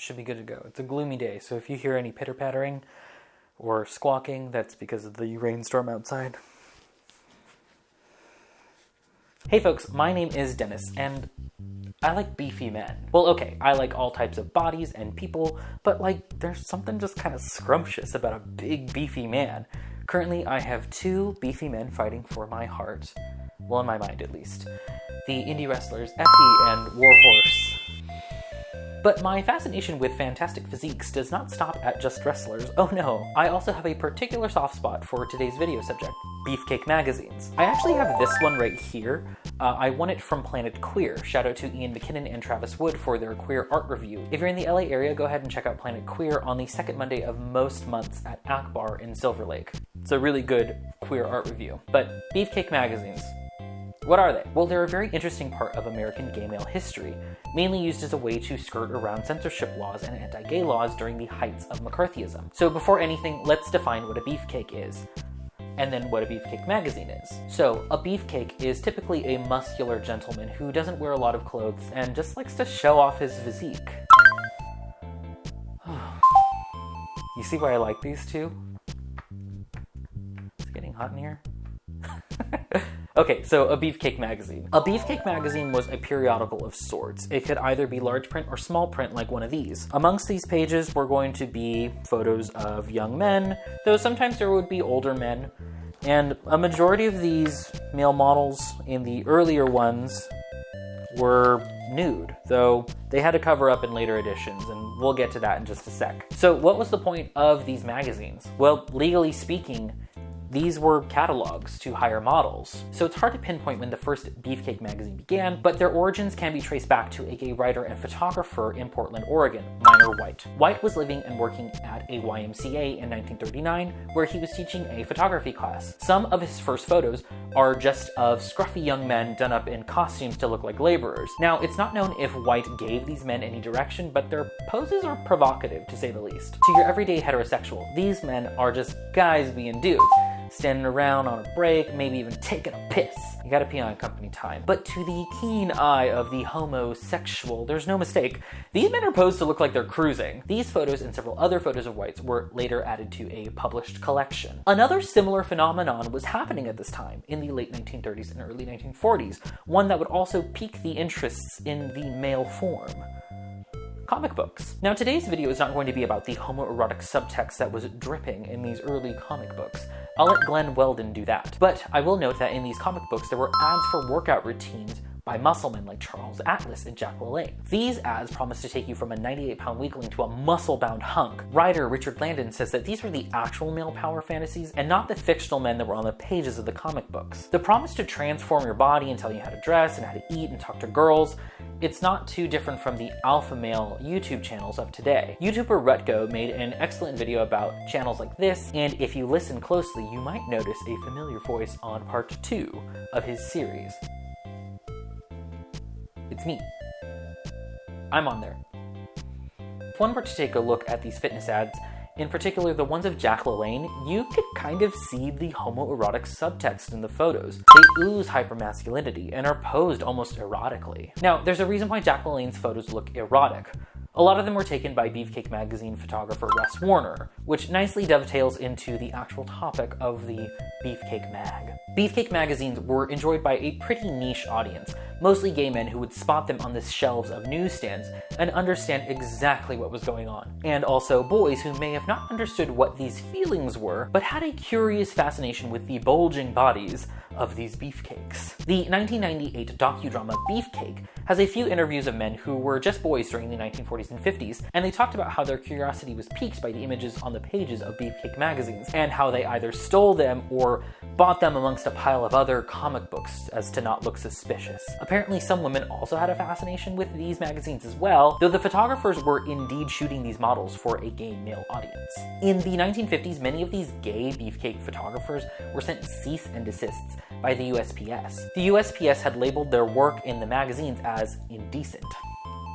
Should be good to go. It's a gloomy day, so if you hear any pitter-pattering or squawking, that's because of the rainstorm outside. Hey folks, my name is Dennis, and I like beefy men. Well, okay, I like all types of bodies and people, but like, there's something just kind of scrumptious about a big beefy man. Currently, I have two beefy men fighting for my heart. Well, in my mind at least. The indie wrestlers Effie and Warhorse. But my fascination with fantastic physiques does not stop at just wrestlers. Oh no, I also have a particular soft spot for today's video subject, Beefcake magazines. I actually have this one right here. I won it from Planet Queer. Shout out to Ian McKinnon and Travis Wood for their queer art review. If you're in the LA area, go ahead and check out Planet Queer on the second Monday of most months at Akbar in Silver Lake. It's a really good queer art review. But Beefcake magazines. What are they? Well, they're a very interesting part of American gay male history, mainly used as a way to skirt around censorship laws and anti-gay laws during the heights of McCarthyism. So before anything, let's define what a beefcake is, and then what a beefcake magazine is. So a beefcake is typically a muscular gentleman who doesn't wear a lot of clothes and just likes to show off his physique. You see why I like these two? It's getting hot in here. Okay, so a Beefcake magazine. A Beefcake magazine was a periodical of sorts. It could either be large print or small print like one of these. Amongst these pages were going to be photos of young men, though sometimes there would be older men. And a majority of these male models in the earlier ones were nude, though they had to cover up in later editions, and we'll get to that in just a sec. So what was the point of these magazines? Well, legally speaking, these were catalogs to hire models. So it's hard to pinpoint when the first Beefcake magazine began, but their origins can be traced back to a gay writer and photographer in Portland, Oregon, Minor White. White was living and working at a YMCA in 1939, where he was teaching a photography class. Some of his first photos are just of scruffy young men done up in costumes to look like laborers. Now, it's not known if White gave these men any direction, but their poses are provocative, to say the least. To your everyday heterosexual, these men are just guys being dudes, standing around on a break, maybe even taking a piss. You gotta pee on company time. But to the keen eye of the homosexual, there's no mistake. These men are posed to look like they're cruising. These photos and several other photos of White's were later added to a published collection. Another similar phenomenon was happening at this time in the late 1930s and early 1940s, one that would also pique the interests in the male form. Comic books. Now, today's video is not going to be about the homoerotic subtext that was dripping in these early comic books. I'll let Glenn Weldon do that. But I will note that in these comic books, there were ads for workout routines by muscle men like Charles Atlas and Jack LaLanne. These ads promised to take you from a 98-pound weakling to a muscle-bound hunk. Writer Richard Landon says that these were the actual male power fantasies and not the fictional men that were on the pages of the comic books. The promise to transform your body and tell you how to dress and how to eat and talk to girls, it's not too different from the alpha male YouTube channels of today. YouTuber Rutgo made an excellent video about channels like this, and if you listen closely, you might notice a familiar voice on part 2 of his series. It's me. I'm on there. If one were to take a look at these fitness ads, in particular the ones of Jack LaLanne, you could kind of see the homoerotic subtext in the photos. They ooze hypermasculinity and are posed almost erotically. Now, there's a reason why Jack LaLanne's photos look erotic. A lot of them were taken by Beefcake magazine photographer Russ Warner, which nicely dovetails into the actual topic of the Beefcake mag. Beefcake magazines were enjoyed by a pretty niche audience, mostly gay men who would spot them on the shelves of newsstands and understand exactly what was going on. And also boys who may have not understood what these feelings were, but had a curious fascination with the bulging bodies of these beefcakes. The 1998 docudrama Beefcake has a few interviews of men who were just boys during the 1940s and 50s, and they talked about how their curiosity was piqued by the images on the pages of Beefcake magazines, and how they either stole them or bought them amongst a pile of other comic books as to not look suspicious. Apparently some women also had a fascination with these magazines as well, though the photographers were indeed shooting these models for a gay male audience. In the 1950s, many of these gay Beefcake photographers were sent cease and desists by the USPS. The USPS had labeled their work in the magazines as indecent.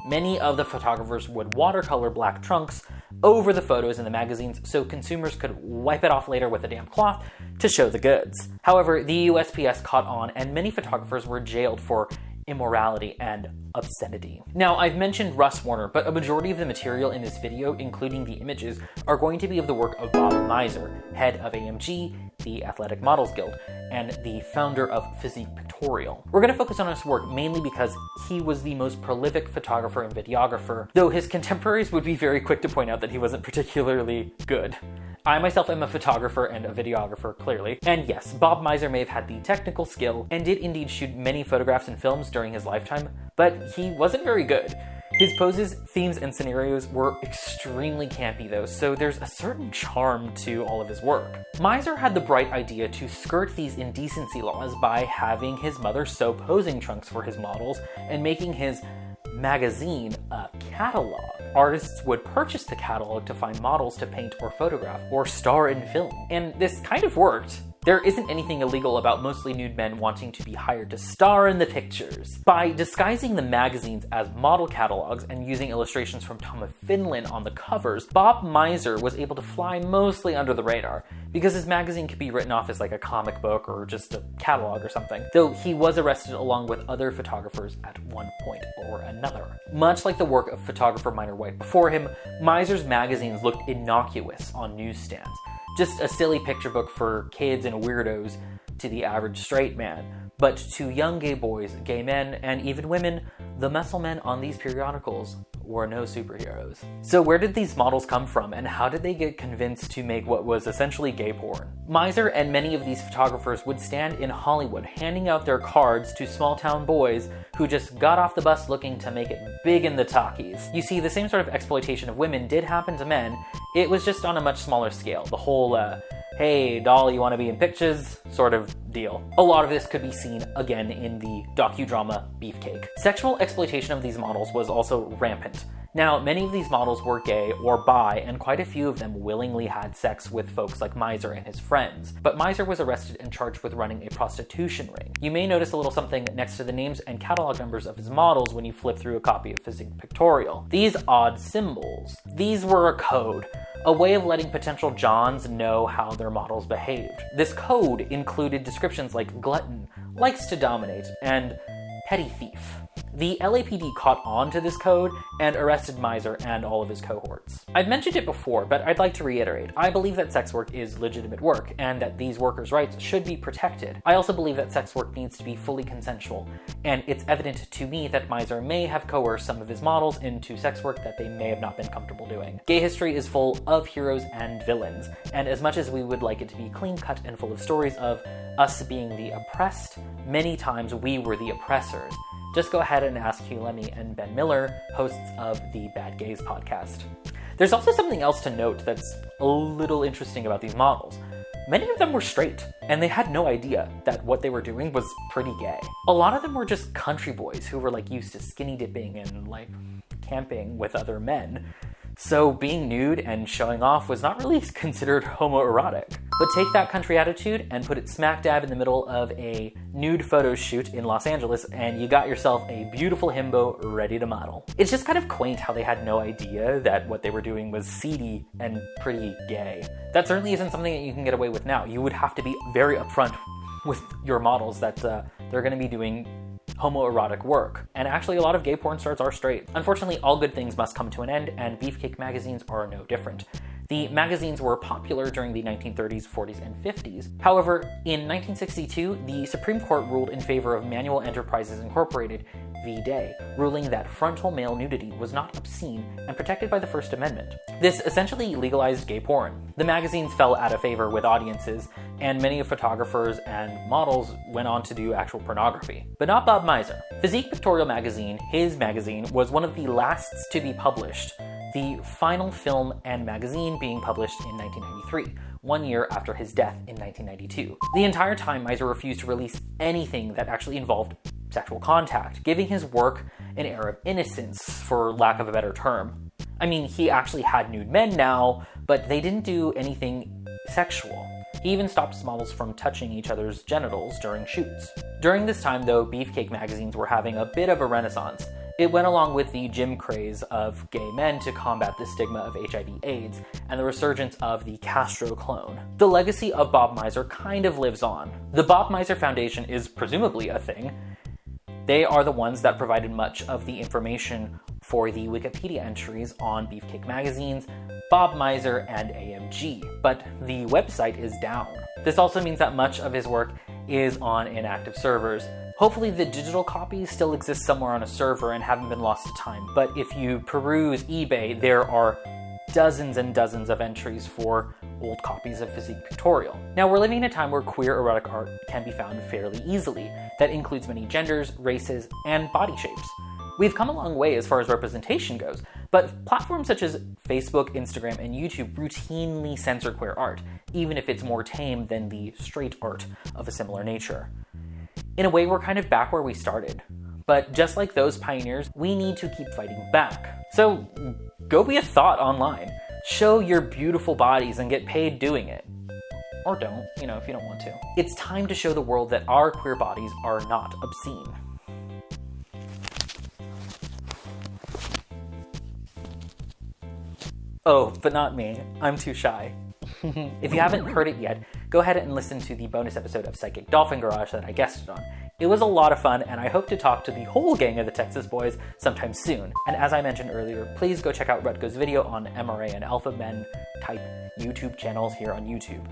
Many of the photographers would watercolor black trunks over the photos in the magazines so consumers could wipe it off later with a damp cloth to show the goods. However, the USPS caught on, and many photographers were jailed for immorality, and obscenity. Now, I've mentioned Russ Warner, but a majority of the material in this video, including the images, are going to be of the work of Bob Mizer, head of AMG, the Athletic Models Guild, and the founder of Physique Pictorial. We're going to focus on his work mainly because he was the most prolific photographer and videographer, though his contemporaries would be very quick to point out that he wasn't particularly good. I myself am a photographer and a videographer, clearly. And yes, Bob Mizer may have had the technical skill and did indeed shoot many photographs and films during his lifetime, but he wasn't very good. His poses, themes, and scenarios were extremely campy though, so there's a certain charm to all of his work. Mizer had the bright idea to skirt these indecency laws by having his mother sew posing trunks for his models and making his magazine a catalog. Artists would purchase the catalog to find models to paint or photograph or star in film. And this kind of worked. There isn't anything illegal about mostly nude men wanting to be hired to star in the pictures. By disguising the magazines as model catalogs and using illustrations from Tom of Finland on the covers, Bob Mizer was able to fly mostly under the radar, because his magazine could be written off as like a comic book or just a catalog or something, though he was arrested along with other photographers at one point or another. Much like the work of photographer Minor White before him, Mizer's magazines looked innocuous on newsstands. Just a silly picture book for kids and weirdos to the average straight man. But to young gay boys, gay men, and even women, the muscle men on these periodicals were no superheroes. So where did these models come from, and how did they get convinced to make what was essentially gay porn? Mizer and many of these photographers would stand in Hollywood handing out their cards to small town boys who just got off the bus looking to make it big in the talkies. You see, the same sort of exploitation of women did happen to men. It was just on a much smaller scale. The whole, hey, doll, you want to be in pictures sort of deal. A lot of this could be seen again in the docudrama Beefcake. Sexual exploitation of these models was also rampant. Now, many of these models were gay or bi, and quite a few of them willingly had sex with folks like Mizer and his friends. But Mizer was arrested and charged with running a prostitution ring. You may notice a little something next to the names and catalog numbers of his models when you flip through a copy of Physique Pictorial. These odd symbols. These were a code, a way of letting potential Johns know how their models behaved. This code included descriptions like glutton, likes to dominate, and petty thief. The LAPD caught on to this code and arrested Mizer and all of his cohorts. I've mentioned it before, but I'd like to reiterate. I believe that sex work is legitimate work and that these workers' rights should be protected. I also believe that sex work needs to be fully consensual, and it's evident to me that Mizer may have coerced some of his models into sex work that they may have not been comfortable doing. Gay history is full of heroes and villains, and as much as we would like it to be clean-cut and full of stories of us being the oppressed, many times we were the oppressors. Just go ahead and ask Hugh Lemmy and Ben Miller, hosts of the Bad Gays podcast. There's also something else to note that's a little interesting about these models. Many of them were straight, and they had no idea that what they were doing was pretty gay. A lot of them were just country boys who were used to skinny dipping and camping with other men. So being nude and showing off was not really considered homoerotic. But take that country attitude and put it smack dab in the middle of a nude photo shoot in Los Angeles, and you got yourself a beautiful himbo ready to model. It's just kind of quaint how they had no idea that what they were doing was seedy and pretty gay. That certainly isn't something that you can get away with now. You would have to be very upfront with your models that they're going to be doing homoerotic work. And actually, a lot of gay porn stars are straight. Unfortunately, all good things must come to an end, and Beefcake magazines are no different. The magazines were popular during the 1930s, 40s, and 50s. However, in 1962, the Supreme Court ruled in favor of Manual Enterprises Incorporated v. Day, ruling that frontal male nudity was not obscene and protected by the First Amendment. This essentially legalized gay porn. The magazines fell out of favor with audiences, and many photographers and models went on to do actual pornography. But not Bob Mizer. Physique Pictorial magazine, his magazine, was one of the last to be published, the final film and magazine being published in 1993, 1 year after his death in 1992. The entire time, Mizer refused to release anything that actually involved sexual contact, giving his work an air of innocence, for lack of a better term. I mean, he actually had nude men now, but they didn't do anything sexual. He even stopped his models from touching each other's genitals during shoots. During this time, though, Beefcake magazines were having a bit of a renaissance. It went along with the gym craze of gay men to combat the stigma of HIV/AIDS and the resurgence of the Castro clone. The legacy of Bob Mizer kind of lives on. The Bob Mizer Foundation is presumably a thing. They are the ones that provided much of the information for the Wikipedia entries on Beefcake magazines, Bob Miser, and AMG, but the website is down. This also means that much of his work is on inactive servers. Hopefully the digital copies still exist somewhere on a server and haven't been lost to time, but if you peruse eBay, there are dozens and dozens of entries for old copies of Physique Pictorial. Now, we're living in a time where queer erotic art can be found fairly easily. That includes many genders, races, and body shapes. We've come a long way as far as representation goes, but platforms such as Facebook, Instagram, and YouTube routinely censor queer art, even if it's more tame than the straight art of a similar nature. In a way, we're kind of back where we started. But just like those pioneers, we need to keep fighting back. So go be a thought online. Show your beautiful bodies and get paid doing it. Or don't, if you don't want to. It's time to show the world that our queer bodies are not obscene. Oh, but not me. I'm too shy. If you haven't heard it yet, go ahead and listen to the bonus episode of Psychic Dolphin Garage that I guested on. It was a lot of fun, and I hope to talk to the whole gang of the Texas Boys sometime soon. And as I mentioned earlier, please go check out Rutgo's video on MRA and Alpha Men type YouTube channels here on YouTube.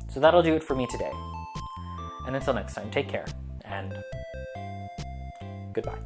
So that'll do it for me today. And until next time, take care, and goodbye.